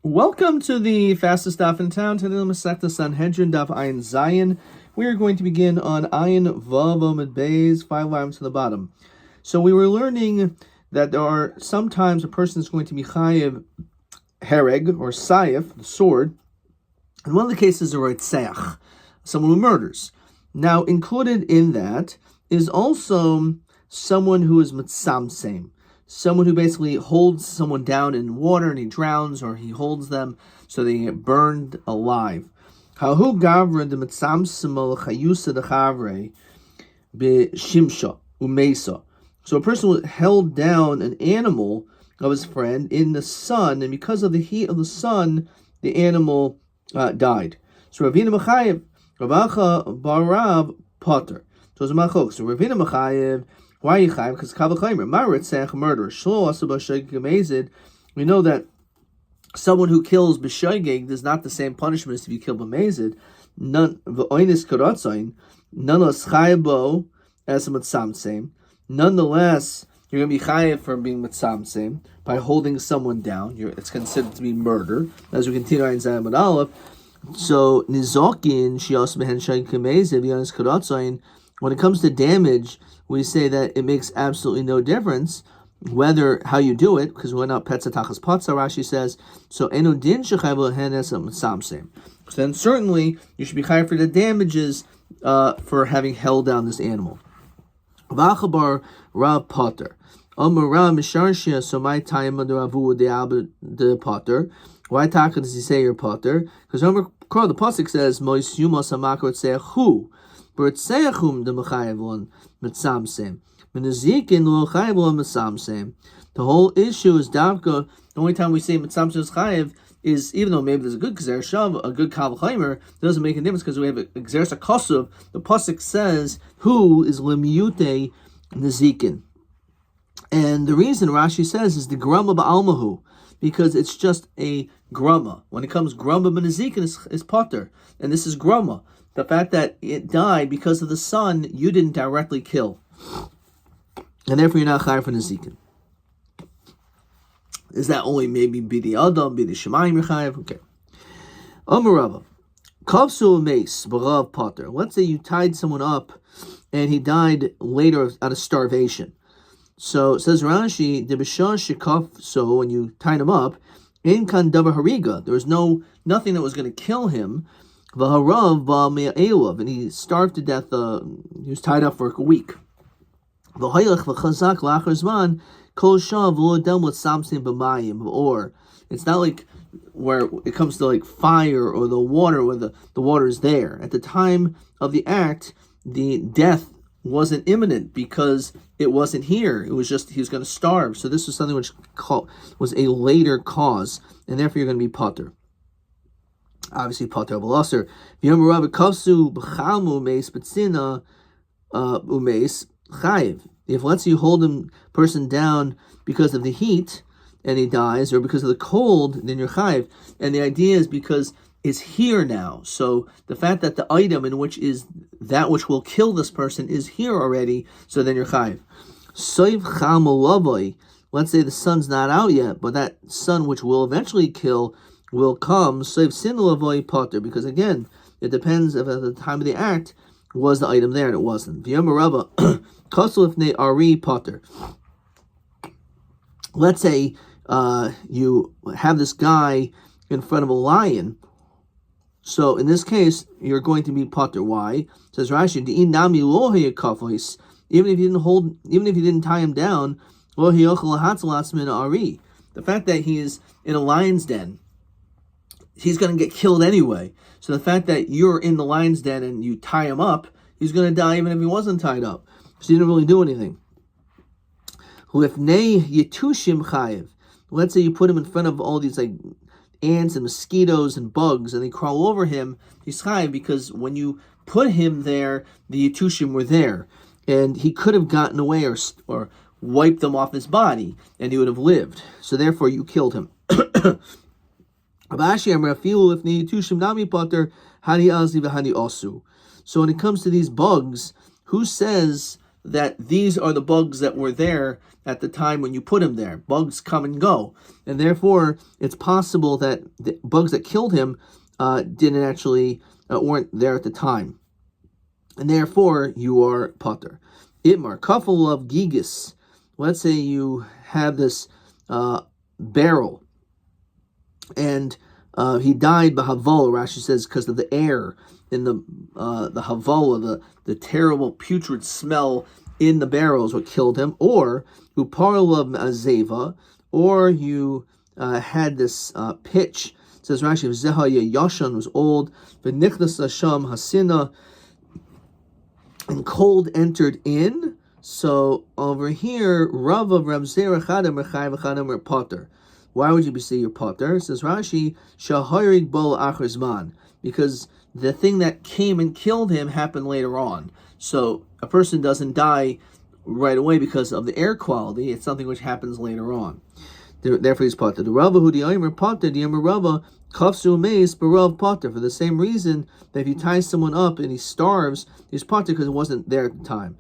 Welcome to the fastest daf in town. Today, the Masechta Sanhedrin daf Ayin Zayin. We are going to begin on Ayin Vav Amud Beis, 5 lines to the bottom. So we were learning that there are sometimes a person is going to be chayiv hereg or sayif, the sword. In one of the cases, a roitzeach, someone who murders. Now, included in that is also someone who is mitzamsem. Someone who basically holds someone down in water and he drowns, or he holds them so they get burned alive. Hahu gavra de mitzamsimo chayusa de chavre b'shimsha umesa. So a person held down an animal of his friend in the sun, and because of the heat of the sun, the animal died. So Ravina Machayev, Ravacha Barav Potter. So it's Machok. So Ravina Machayev. Why are you chayiv? Because kavachaymer, maritzech, murder. Shlo asu b'shogeg amazed. We know that someone who kills b'shogeg is not the same punishment as if you kill b'mazed. None v'oinis karatzayin. Nonetheless chayibo as a mitzamsem. Nonetheless, you're going to be chayiv for being mitzamsem by holding someone down. It's considered to be murder. As we continue in Zayin and Aleph. So nizokin shias behen shogeg amazed v'oinis karatzayin. When it comes to damage, we say that it makes absolutely no difference whether how you do it, because we're not petzatachas patza. Rashi says so. Enu din shechayv henes samsem. So then certainly you should be chayav for the damages for having held down this animal. Vachabar Rav Potter. Amar Rav Misharshia. So my time under Ravu de Potter. Why taka does he say you're Potter? Because remember, the pasuk says Mois Yumas Hamakot say who. The whole issue is davka. The only time we say mitzamsem is chayev is, even though maybe there's a good gzer shav, a good kavachaymer, doesn't make a difference because we have a gzer sakasuv. The pasuk says who is lemiyute nezikin, and the reason Rashi says is the grama ba'almahu, because it's just a grama. When it comes grama b'nezikin is potter, and this is grama. The fact that it died because of the sun, you didn't directly kill. And therefore you're not chayav for nezikin. Is that only maybe b'di adam, b'di shemayim you're chayav? Okay. Amar Rabba. Kavsu mace, b'rav potter. Let's say you tied someone up and he died later out of starvation. So it says Rashi, the b'shah shekaf, so when you tied him up, in kan davar hariga, there was nothing that was going to kill him. V'harav ba'me'elav, and he starved to death. He was tied up for a week. V'hayach v'chazak lachar zman kol shav v'lodem l'samsim b'mayim. Or it's not like where it comes to like fire or the water, where the water is there. At the time of the act, the death wasn't imminent because it wasn't here. It was just he was going to starve. So this was something which was a later cause, and therefore you're going to be potter. Obviously, pater b'laser. V'yom Rabbi kavsu b'chalmu meis b'tzina umeis chayiv. If let's say you hold a person down because of the heat and he dies, or because of the cold, then you're chayiv. And the idea is because it's here now. So the fact that the item in which is that which will kill this person is here already, so then you're chayiv. Soiv chalmu lavoi. Let's say the sun's not out yet, but that sun which will eventually kill will come, save sin lavoy potter, because again, it depends if at the time of the act was the item there and it wasn't. V'yom Rabba kosulifnei ari potter. Let's say you have this guy in front of a lion. So in this case, you're going to be potter. Why? It says Rashi, even if you didn't tie him down, the fact that he is in a lion's den, he's going to get killed anyway. So the fact that you're in the lion's den and you tie him up, he's going to die even if he wasn't tied up. So you didn't really do anything. Let's say you put him in front of all these like ants and mosquitoes and bugs, and they crawl over him. He's chayiv because when you put him there, the Yetushim were there, and he could have gotten away or wiped them off his body, and he would have lived. So therefore, you killed him. So when it comes to these bugs, who says that these are the bugs that were there at the time when you put him there. Bugs come and go. And therefore, it's possible that the bugs that killed him didn't actually, weren't there at the time. And therefore, you are potter. Itmar, kafel of gigas. Let's say you have this barrel, and he died by havola. Rashi says because of the air in the havola, the terrible putrid smell in the barrel is what killed him. Or uparla azeva, or you had this pitch. It says Rashi, Zehaya Yashan was old, V'nichnas Hasham Hasina, and cold entered in. So over here, Rav of Rab Zera Chadam Rechaim Chadam Potter. Why would you say you're Potter? Says Rashi, Shaharig Bol Achrizman, because the thing that came and killed him happened later on. So a person doesn't die right away because of the air quality. It's something which happens later on. Therefore, he's Potter. The Rava who the Aymer Potter, the Aymer Rava, Kafsu Meis Barav Potter. For the same reason that if you tie someone up and he starves, he's Potter because it wasn't there at the time.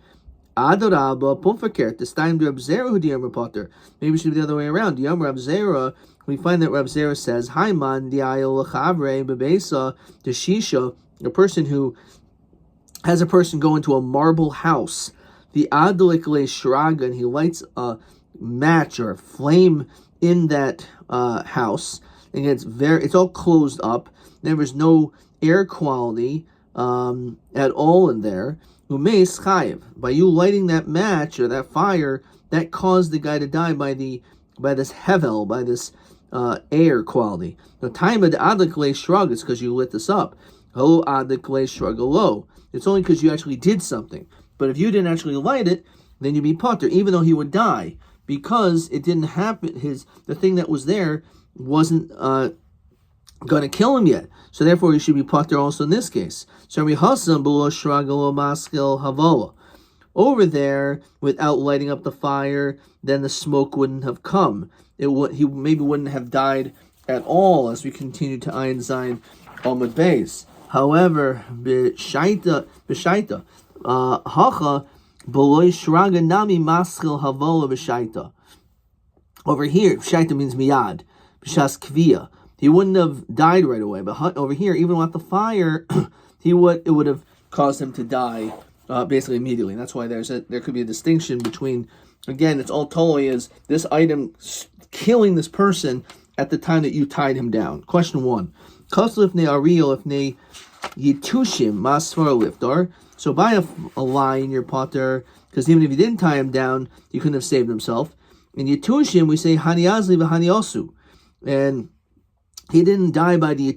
Adoraba Pumfakert, the Stein Rab Zera who the Aymer Potter. Maybe it should be the other way around. The Aymer Rab Zera, we find that Rab Zera says, Haiman, the Ayol Chavre, Bebesa, the Shisha, a person who has a person go into a marble house, the Adelik Le Shraga, and he lights a match or a flame in that house, and it's all closed up. There's no air quality at all in there. Umeis chayiv, by you lighting that match or that fire, that caused the guy to die by this hevel, by this air quality. The time of the adik le shrug is because you lit this up. Ho adik le shrug low. It's only because you actually did something. But if you didn't actually light it, then you'd be potter, even though he would die, because it didn't happen. The thing that was there wasn't going to kill him yet. So therefore, you should be potter also in this case. So over there, without lighting up the fire, then the smoke wouldn't have come. He maybe wouldn't have died at all as we continue to Ayin Zayin Amud Beis. However, b'shaita hacha b'loy shraga nami maschil havola b'shaita. Over here, b'shaita means miyad, b'shas kviya. He wouldn't have died right away, but over here, even without the fire, it would have caused him to die basically immediately. And that's why there could be a distinction between, again, it's all totally is this item killing this person at the time that you tied him down. Question 1. Koslifne ariel ifne yitushim masvar liftar. So buy a lie in your potter, because even if you didn't tie him down, he couldn't have saved himself. In yitushim, we say haniazli v'haniosu. And he didn't die by the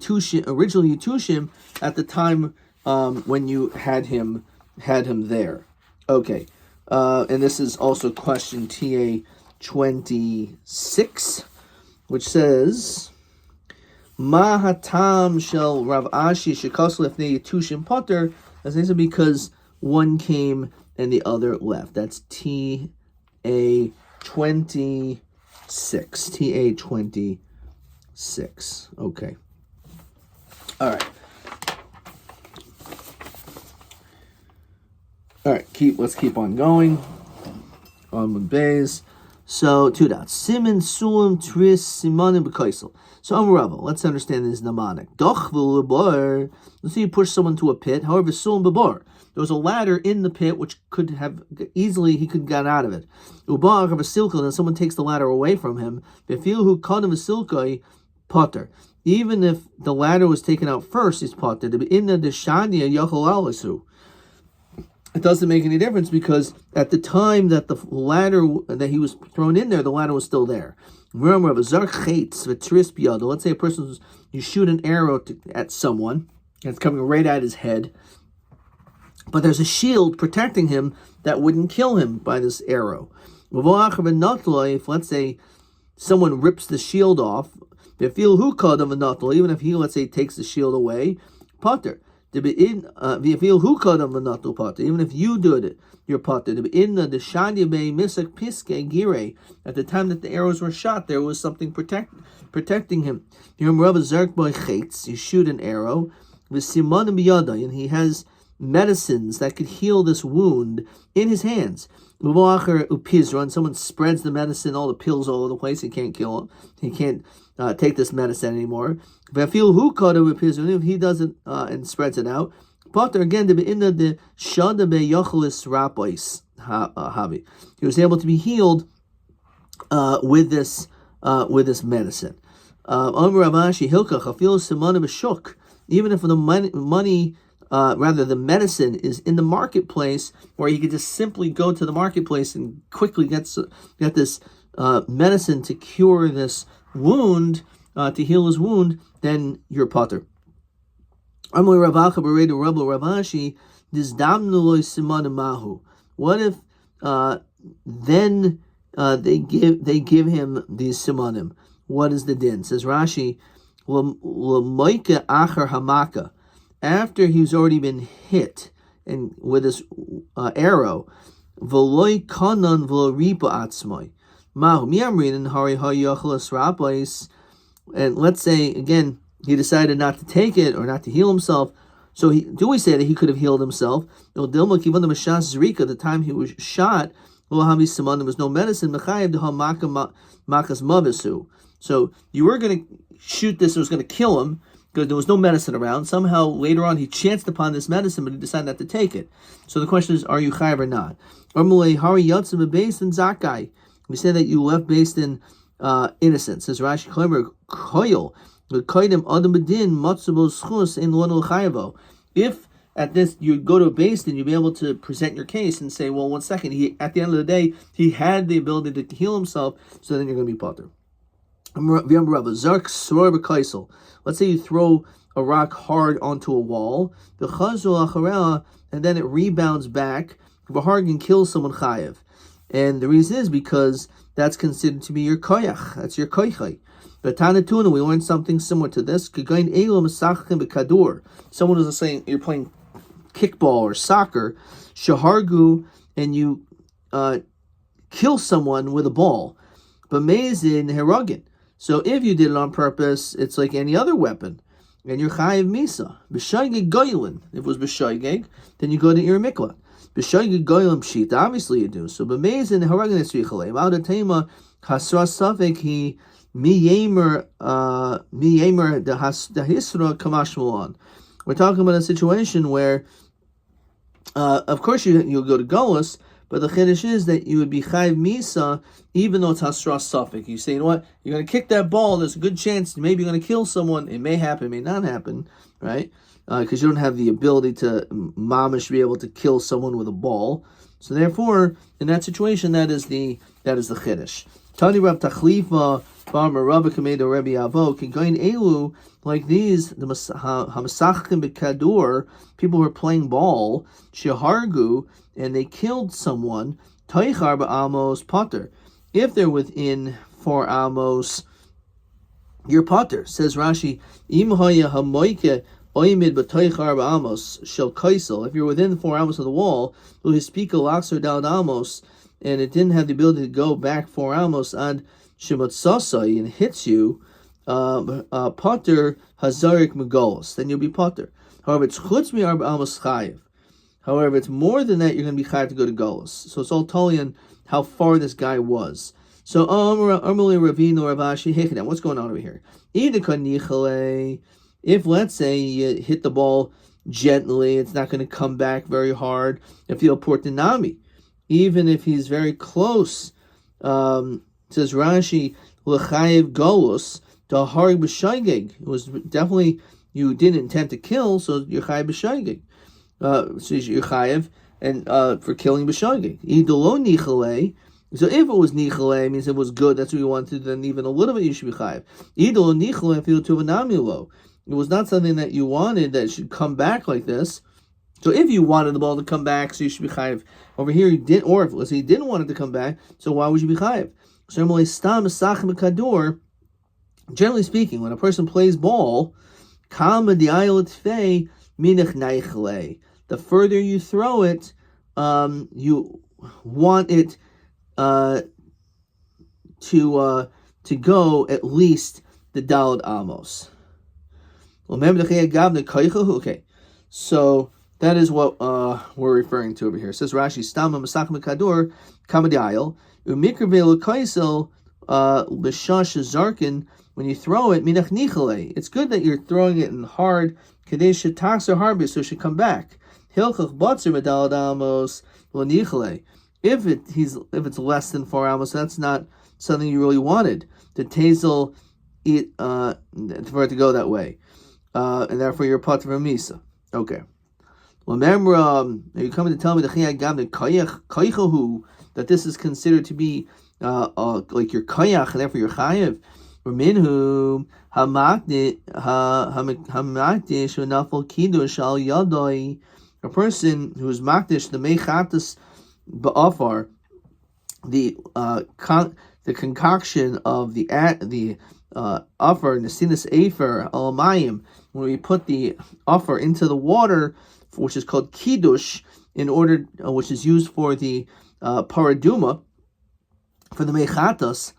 original Yitushim at the time when you had him there. Okay, and this is also question TA 26, which says, Ma hatam shel Rav Ashi shekos lefnei Yitushim potter. As I said, because one came and the other left. That's TA 26. TA 26. Okay. All right. Let's keep on going. On Beis. So 2 dots. Siman sulam tris simanim b'kaisel. So Amarava, let's understand this mnemonic. Dochvul lebar. Let's say you push someone to a pit. However, sulam b'bar. There was a ladder in the pit which could have easily he could get out of it. Ubar of a silka, then someone takes the ladder away from him. Befil who caught him a silka. Potter. Even if the ladder was taken out first, he's potter. In the deshania yachol alisu. It doesn't make any difference because at the time that the ladder that he was thrown in there, the ladder was still there. Let's say a person you shoot an arrow at someone, and it's coming right at his head, but there's a shield protecting him that wouldn't kill him by this arrow. If let's say someone rips the shield off. Even if he, let's say, takes the shield away, potter. Even if you do it, you're potter. At the time that the arrows were shot, there was something protecting him. You shoot an arrow with simon biyada, and he has medicines that could heal this wound in his hands. Someone spreads the medicine, all the pills all over the place. He can't kill him. He can't take this medicine anymore. If he does it and spreads it out, Potter again the shada beyochelis rapois havi. He was able to be healed with this medicine. Even if the money, rather the medicine is in the marketplace, where he could just simply go to the marketplace and quickly get this medicine to cure this wound, to heal his wound, then you're potter. What if then they give him these simanim? What is the din? Says Rashi, l'moika achar hamaka. After he's already been hit and with this arrow, v'loi kanan v'lo ripa atzmai. Mahu miamrin hari hayachalas rabais. And let's say again he decided not to take it or not to heal himself. So do we say that he could have healed himself? The time he was shot, there was no medicine. So you were going to shoot this, it was going to kill him because there was no medicine around. Somehow later on he chanced upon this medicine, but he decided not to take it. So the question is, are you chayav or not? We say that you left based in innocence. Says Rashi, if at this you go to a beis din, you'll be able to present your case and say, well, 1 second, at the end of the day, he had the ability to heal himself, so then you're going to be potter. Let's say you throw a rock hard onto a wall, and then it rebounds back, and kills someone chayev. And the reason is because that's considered to be your koyach, that's your koychai. But Tanatuna, we learned something similar to this. Someone was saying you're playing kickball or soccer, shahargu, and you kill someone with a ball. But mezin heragin. So if you did it on purpose, it's like any other weapon, and you're chayiv misa. B'shaygeg goylin. If it was b'shaygeg, then you go to your mikla. B'shaygeg goylin pshita. Obviously you do. So b'mezin heragin esrichalei. Out of tema hasra safek he. We're talking about a situation where, of course, you'll go to Golus, but the chiddush is that you would be chayv misa, even though it's hasra safek. You say, you know what, you're going to kick that ball, there's a good chance maybe you're going to kill someone. It may happen, it may not happen, right? Because you don't have the ability to mamish be able to kill someone with a ball. So therefore, in that situation, that is the chiddush. Tani Rav Tachlifa, Farmer Rabbi Kamedo Rebbe Avo, Kigain Elu, like these, the Hamasachim Bekadur, people who are playing ball, Shehargu, and they killed someone, Taichar Ba'amos Potter. If they're within 4 amos, you're Potter. Says Rashi, Im Haya Hamoike Oimid B'Taichar Ba'amos Shel Kaisel. If you're within 4 amos of the wall, Luhispika Laxer Dal Amos, and it didn't have the ability to go back 4 amos ad shematsasai and hits you, potter hazarik megolos, then you'll be potter. However, it's chutz mi arba amos chayiv. However, it's more than that, you're going to be chayiv to go to golos. So it's all totally on how far this guy was. So Amrli Ravino Ravashi Hekadam. What's going on over here? If let's say you hit the ball gently, it's not going to come back very hard. If you portinami, even if he's very close, says Rashi, l'chayiv golus to harig b'shaygeg. It was definitely you didn't intend to kill, so you're chayiv b'shaygeg. So you're chayiv and for killing b'shaygeg. Idolo nichalei. So if it was nichalei, means it was good. That's what you wanted. Then even a little bit you should be chayiv. Idolo nichalei fil tuvanamilo. It was not something that you wanted that should come back like this. So if you wanted the ball to come back, so you should be chayiv. Over here, he didn't, or if he didn't want it to come back, so why would you be chayiv? Generally speaking, when a person plays ball, the further you throw it, you want it to go at least the Daled Amos. Okay, so That is what we're referring to over here. It says Rashi, Stama Masach Mekadur, Kamadayel, Umikravelu Kaisel, Lishash Zarkin, when you throw it, Minach Nichale. It's good that you're throwing it in hard, Kadesh Taxer Harbis, so it should come back. Hilchach Batzer Medal Damos, Lanichale. If it's less than 4 amos, that's not something you really wanted. The tazel it for it to go that way. And therefore you're part of a misa. Okay. Remember, are you coming to tell me that this is considered to be like your koyach, and therefore your chayev? Minhu hamakdish nafal kiddush al yadoi. A person who is makdish the mechatas ba'afar, the concoction of the offer nesinas afer al mayim, when we put the offer into the water, which is called kiddush, in order which is used for the paraduma, for the mechatas,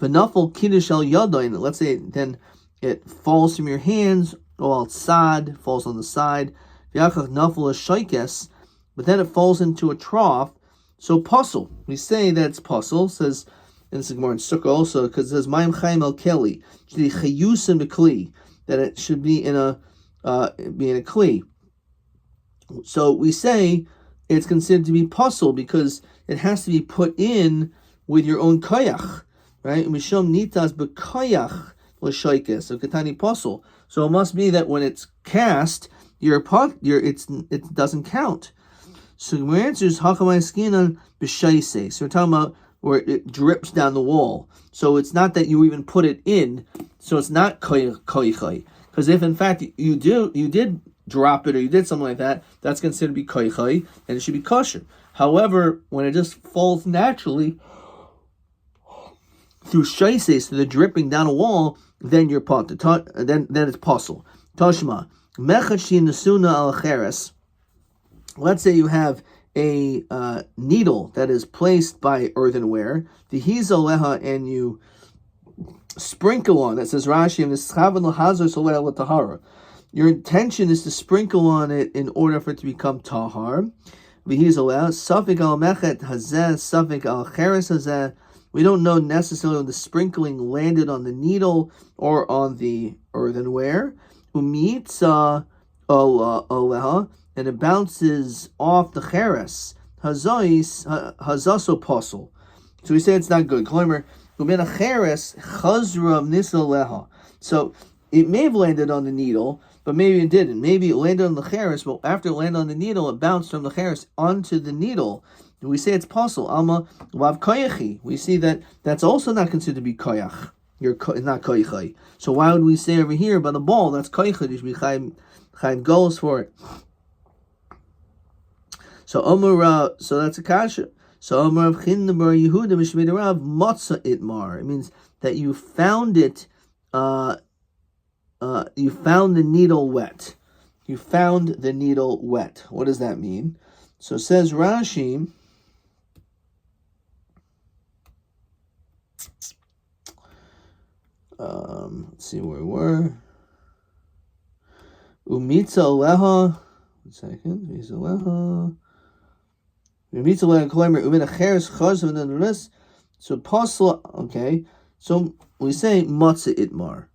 v'nafal kiddush al yadayin. Let's say then it falls from your hands, or outside, falls on the side. V'yachach nafal shaykes, but then it falls into a trough. So puzzle, we say that it's puzzle. Says in the Gemara in Sukkah also, because it says Mayim Chaim El Keli, chayusim bekli, that it should be in a kli. So we say it's considered to be puzzle because it has to be put in with your own koyach, right? Mishom nitas bekoyach l'shaykes, so katani puzzle. So it must be that when it's cast, it doesn't count. So the answer is hakamai skinan b'shaysei. So we're talking about where it drips down the wall. So it's not that you even put it in. So it's not koychai. Because if in fact you did drop it or you did something like that, that's considered to be koychai and it should be kosher. However, when it just falls naturally through shaysei, so the dripping down a wall, then you're pot. Then it's possible. Tashma mechachi nesuna al cheres. Let's say you have a needle that is placed by earthenware, the hizoleha, and you sprinkle on it. Says Rashi, your intention is to sprinkle on it in order for it to become tahar. Safik al mechet hazeh, safik al cheres hazeh. We don't know necessarily when the sprinkling landed on the needle or on the earthenware. Umitza oleha, and it bounces off the cheres. Hazaso posel. So we say it's not good. So it may have landed on the needle, but maybe it didn't. Maybe it landed on the cheres, but after it landed on the needle, it bounced from the cheres onto the needle. We say it's posel. Alma lav koyachi. We see that that's also not considered to be koyach. You're not koyachai. So why would we say over here by the ball that's koyachai? There should be chayim goals for it. So so that's a kasha. So Omar of Chindabar Yehuda Mishmei Rav Matza Itmar. It means that you found it. You found the needle wet. You found the needle wet. What does that mean? So says Rashi. Let's see where we were. Umitza Leha. 1 second. Umitza Leha. So posla, okay. So we say matzah itmar.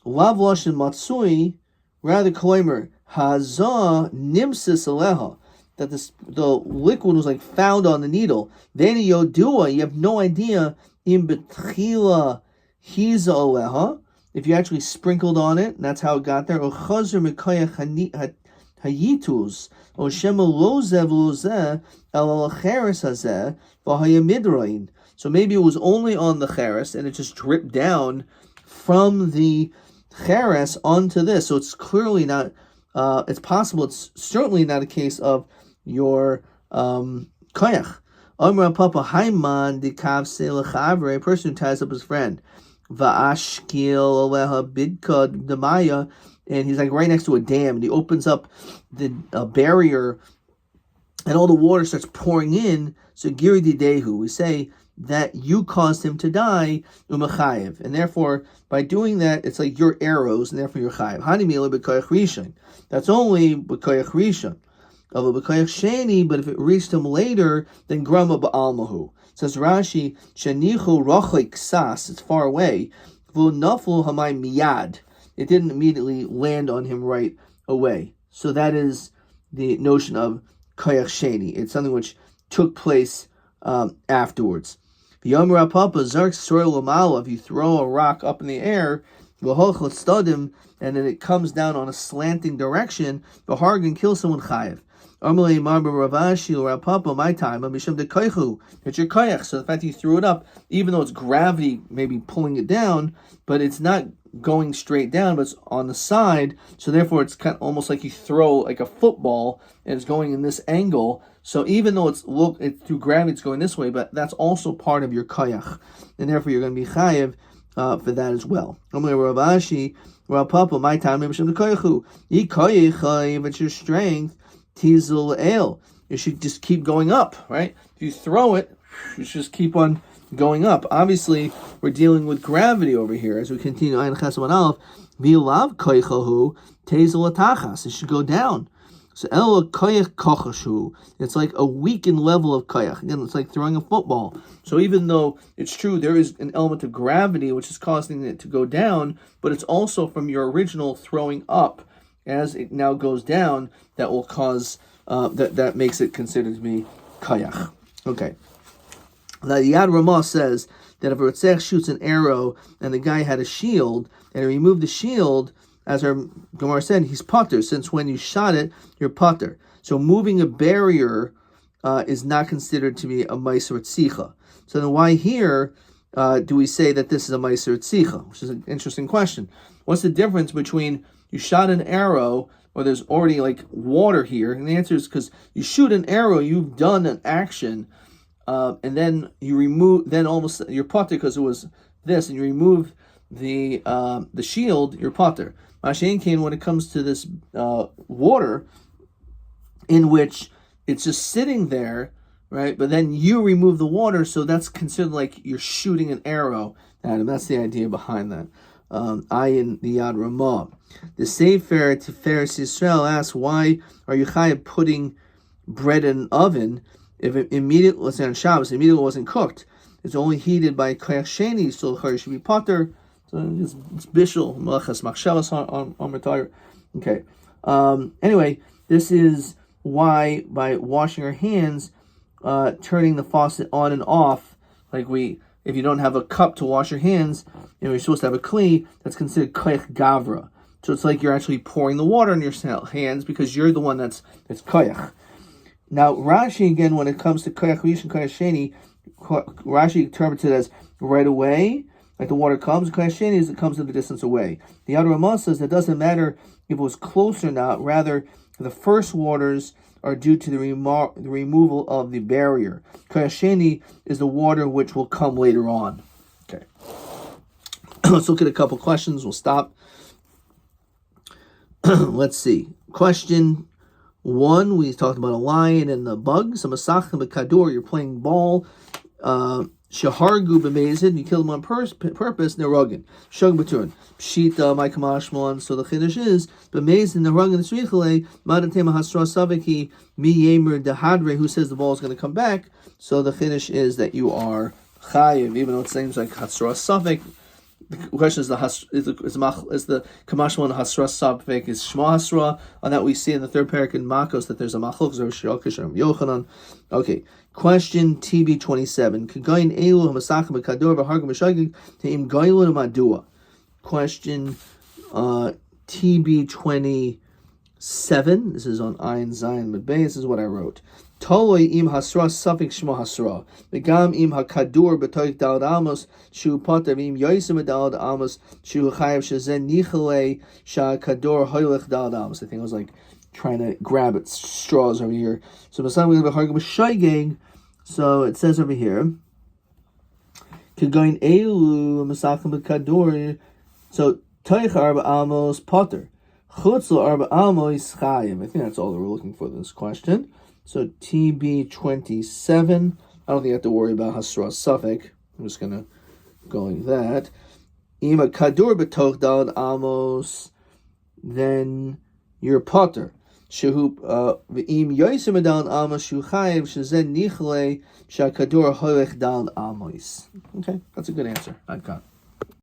Lav lashon matsui, rather koimer hazah nimsis aleha, that the liquid was like found on the needle. Then yodua, you have no idea in betchila hiza aleha, if you actually sprinkled on it, and that's how it got there. Or chazer mekayach hayitus. So maybe it was only on the cheres and it just dripped down from the cheres onto this. So it's clearly not. It's possible. It's certainly not a case of your koyach. Amra papa haiman dikav selechavre, a person who ties up his friend. Va'ashkil aleha bidka demaya. And he's like right next to a dam, and he opens up the barrier, and all the water starts pouring in. So giri didehu, we say that you caused him to die, umachayev. And therefore, by doing that, it's like your arrows, and therefore you're chayev. Hanimila b'koyach rishon. That's only b'koyach rishon. Of a b'koyach sheni, but if it reached him later, then grama ba'almahu. Says Rashi, shenichu rochik sas, it's far away. V'lo naflu hamay miyad. It didn't immediately land on him right away. So that is the notion of koyach sheni. It's something which took place afterwards. If you throw a rock up in the air, and then it comes down on a slanting direction, the hargan kills someone chayev. My time, it's your koyach. So the fact that you threw it up, even though it's gravity maybe pulling it down, but it's not going straight down, but it's on the side. So therefore, it's kind of almost like you throw like a football, and it's going in this angle. So even though it's through gravity, it's going this way, but that's also part of your koyach, and therefore you're going to be chayev for that as well. My time, it's your strength. Tizul el. You should just keep going up, right? If you throw it, you should just keep on going up. Obviously, we're dealing with gravity over here as we continue. Ayin Chesed Aleph. Vilav koichahu tezul atachas. It should go down. So el koyach kochashu. It's like a weakened level of koyach. Again, it's like throwing a football. So even though it's true there is an element of gravity which is causing it to go down, but it's also from your original throwing up. As it now goes down, that will cause that makes it considered to be koyach. Okay. Now the Yad Ramah says that if a Ritzech shoots an arrow and the guy had a shield and he removed the shield, as our Gemara said, he's pater. Since when you shot it, you're pater. So moving a barrier is not considered to be a meiser tzitcha. So then why here do we say that this is a meiser tzitcha? Which is an interesting question. What's the difference between you shot an arrow, or there's already like water here? And the answer is because you shoot an arrow, you've done an action, and then you remove, then almost you're pater because it was this, and you remove the shield, you're pater. Mashen Kain, when it comes to this water, in which it's just sitting there, right? But then you remove the water, so that's considered like you're shooting an arrow at him. That's the idea behind that. Ayin the Yad Ramah. The Sefer Tiferes Yisrael asks, why are you chayav putting bread in an oven if it immediately, let's say on Shabbos, immediately wasn't cooked? It's only heated by koyach sheni, so the should be pater. So it's bishul malachas machshavas on retire. Okay. Anyway, this is why by washing our hands, turning the faucet on and off, like if you don't have a cup to wash your hands, you're supposed to have a kli, that's considered koyach gavra. So it's like you're actually pouring the water on your hands because you're the one that's koyach. Now Rashi, again, when it comes to koyach rishon, koyach sheni, Rashi interprets it as right away, like the water comes. Koyach sheni is it comes to the distance away. The Yad Ramah says it doesn't matter if it was close or not. Rather, the first waters are due to the removal of the barrier. Koyach sheni is the water which will come later on. Okay. Let's look at a couple questions. We'll stop. Let's see. Question 1, we talked about a lion and the bugs. You're playing ball. Shahargu b'mezid, you kill them on purpose, nerogin. Shog b'turn. Pshita, my kamashmon. So the chiddush is, b'mezid, nerogin, tzrichale, madatema hasra saveki, mi yemer dehadre, who says the ball is going to come back. So the chiddush is that you are chayiv, even though it seems like hasra savek. The question is the kamashmon hasra savek is shma hasra. On that we see in the third parak in Makos that there's a machlok zerushiyakish Yochanan. Okay. Question TB27. Kagayin elu hamasachim b'kador v'hargim b'shagig te'im gailun madua. Question TB27. This is on Ayin Zayin Medbei. This is what I wrote. Toloi im hasra safik shmo hasra. V'gam im hakadur b'toik dalad amos shu poter v'im yoisim dalad amos shu chayav shezen nichalei sha kador hoylech dalad amos. I think it was like trying to grab its straws over here. So so it says over here, Kagoin elu masachim b'kador. So toich arba amos potter, chutzlo arba amos chayim. I think that's all that we're looking for in this question. So TB27. I don't think you have to worry about Hasra Suffix. I'm just going to go like that. Ima Kadur B'toch Dalad Amos, then you're potter. Shehu v'im yoysim Dalad Amos shuchayev shezen nichle shakadur holech Dalad Amos. Okay, that's a good answer. I've got.